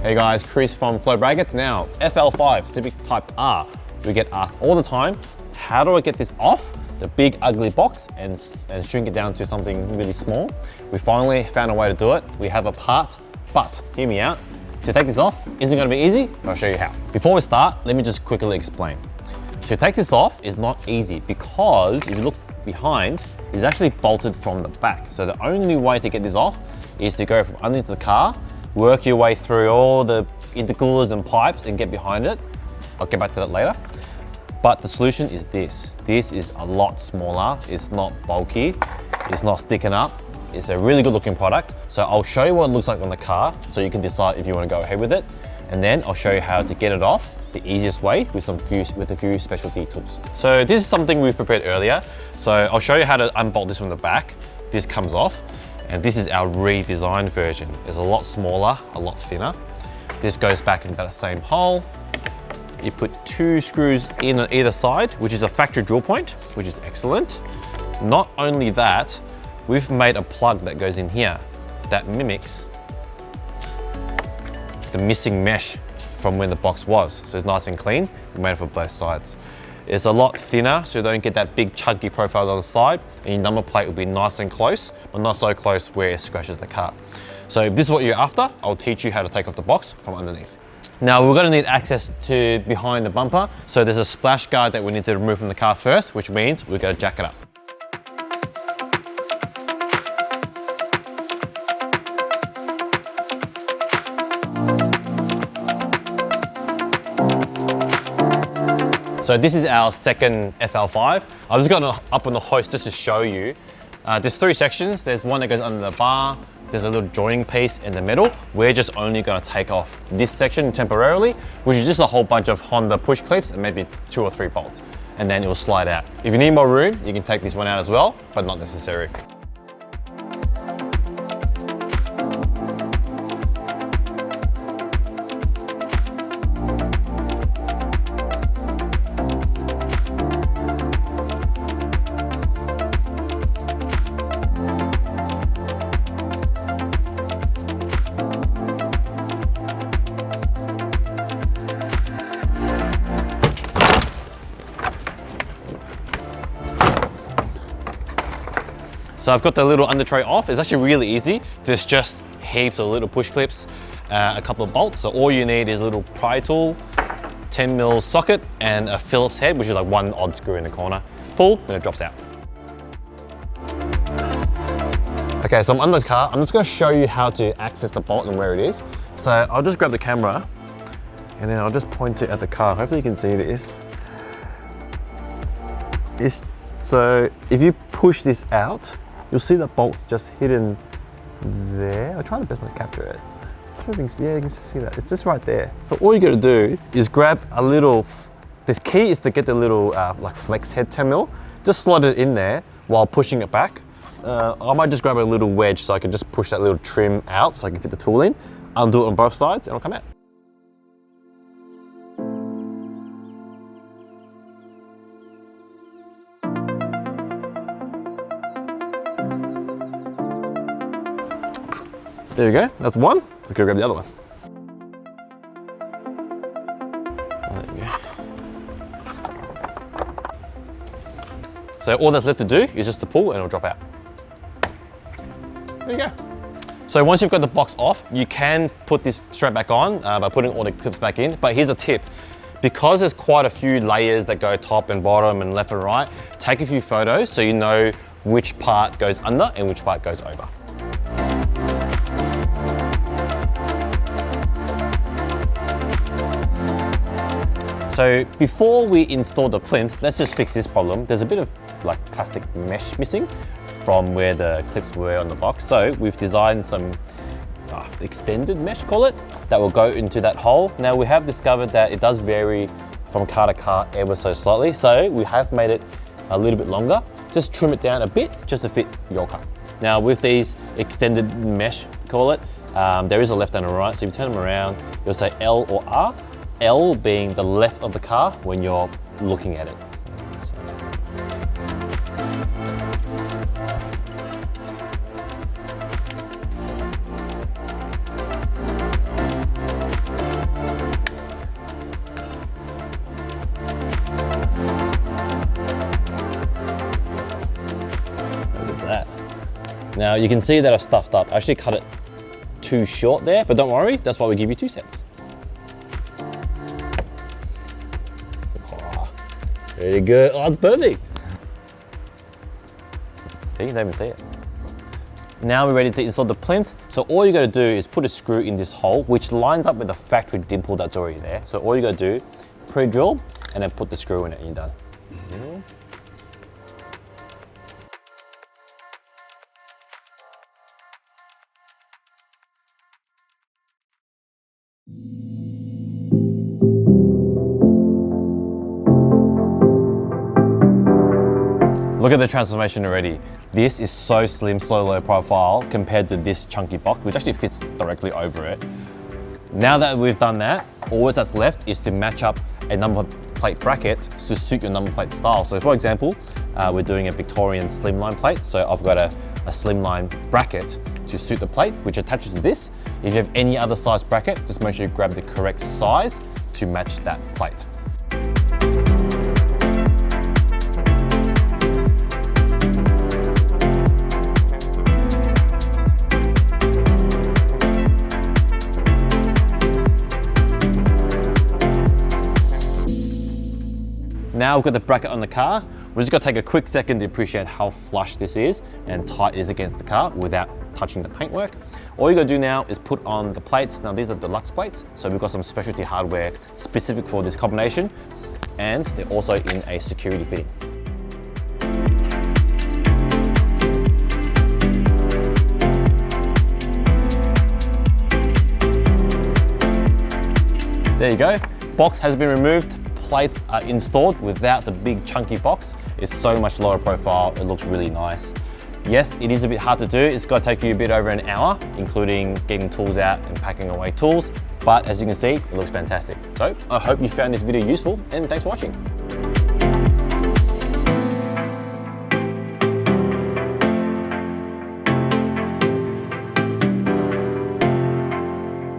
Hey guys, Chris from Flow Brackets. Now, FL5 Civic Type R. We get asked all the time, how do I get this off the big ugly box and shrink it down to something really small? We finally found a way to do it. We have a part, but hear me out. To take this off isn't going to be easy, but I'll show you how. Before we start, let me just quickly explain. To take this off is not easy because if you look behind, it's actually bolted from the back. So the only way to get this off is to go from underneath the car, work your way through all the intercoolers and pipes and get behind it. I'll get back to that later. But the solution is this. This is a lot smaller. It's not bulky. It's not sticking up. It's a really good looking product. So I'll show you what it looks like on the car so you can decide if you want to go ahead with it. And then I'll show you how to get it off the easiest way with a few specialty tools. So this is something we've prepared earlier. So I'll show you how to unbolt this from the back. This comes off. And this is our redesigned version. It's a lot smaller, a lot thinner. This goes back into that same hole. You put 2 screws in on either side, which is a factory drill point, which is excellent. Not only that, we've made a plug that goes in here that mimics the missing mesh from when the box was. So it's nice and clean. We made it for both sides. It's a lot thinner, so you don't get that big chunky profile on the side, and your number plate will be nice and close, but not so close where it scratches the car. So if this is what you're after, I'll teach you how to take off the box from underneath. Now we're gonna need access to behind the bumper, so there's a splash guard that we need to remove from the car first, which means we're gonna jack it up. So this is our second FL5. I've just got it up on the hoist just to show you. There's 3 sections. There's one that goes under the bar. There's a little joining piece in the middle. We're just only gonna take off this section temporarily, which is just a whole bunch of Honda push clips and maybe 2 or 3 bolts, and then it will slide out. If you need more room, you can take this one out as well, but not necessary. So I've got the little under tray off. It's actually really easy. There's just heaps of little push clips, a couple of bolts. So all you need is a little pry tool, 10mm socket, and a Phillips head, which is like 1 odd screw in the corner. Pull, and it drops out. Okay, so I'm under the car. I'm just gonna show you how to access the bolt and where it is. So I'll just grab the camera, and then I'll just point it at the car. Hopefully you can see this. So if you push this out, you'll see the bolt's just hidden there. I'll try the best way to capture it. I'm sure you can see, yeah, you can see that. It's just right there. So all you gotta do is grab a little, this key is to get the little like flex head 10mm. Just slide it in there while pushing it back. I might just grab a little wedge so I can just push that little trim out so I can fit the tool in. Undo it on both sides and it'll come out. There you go, that's one. Let's go grab the other one. There you go. So all that's left to do is just to pull and it'll drop out. There you go. So once you've got the box off, you can put this strap back on by putting all the clips back in. But here's a tip. Because there's quite a few layers that go top and bottom and left and right, take a few photos so you know which part goes under and which part goes over. So before we install the plinth, let's just fix this problem. There's a bit of like plastic mesh missing from where the clips were on the box. So we've designed some extended mesh, call it, that will go into that hole. Now we have discovered that it does vary from car to car ever so slightly. So we have made it a little bit longer. Just trim it down a bit just to fit your car. Now with these extended mesh, call it, there is a left and a right. So if you turn them around, you'll say L or R. L being the left of the car when you're looking at it. Now you can see that I've stuffed up. I actually cut it too short there, but don't worry, that's why we give you 2 sets. Oh, very good. Oh, it's perfect. See, you don't even see it. Now we're ready to install the plinth. So all you gotta do is put a screw in this hole, which lines up with the factory dimple that's already there. So all you gotta do, pre-drill, and then put the screw in it and you're done. Look at the transformation already. This is so slim, so low profile compared to this chunky box, which actually fits directly over it. Now that we've done that, all that's left is to match up a number plate bracket to suit your number plate style. So for example, we're doing a Victorian slimline plate. So I've got a slimline bracket to suit the plate, which attaches to this. If you have any other size bracket, just make sure you grab the correct size to match that plate. Now we've got the bracket on the car. We're just gonna take a quick second to appreciate how flush this is and tight it is against the car without touching the paintwork. All you gotta do now is put on the plates. Now these are deluxe plates, so we've got some specialty hardware specific for this combination, and they're also in a security fitting. There you go. Box has been removed. Plates are installed without the big chunky box. It's so much lower profile, it looks really nice. Yes, it is a bit hard to do. It's gonna take you a bit over an hour, including getting tools out and packing away tools. But as you can see, it looks fantastic. So I hope you found this video useful, and thanks for watching.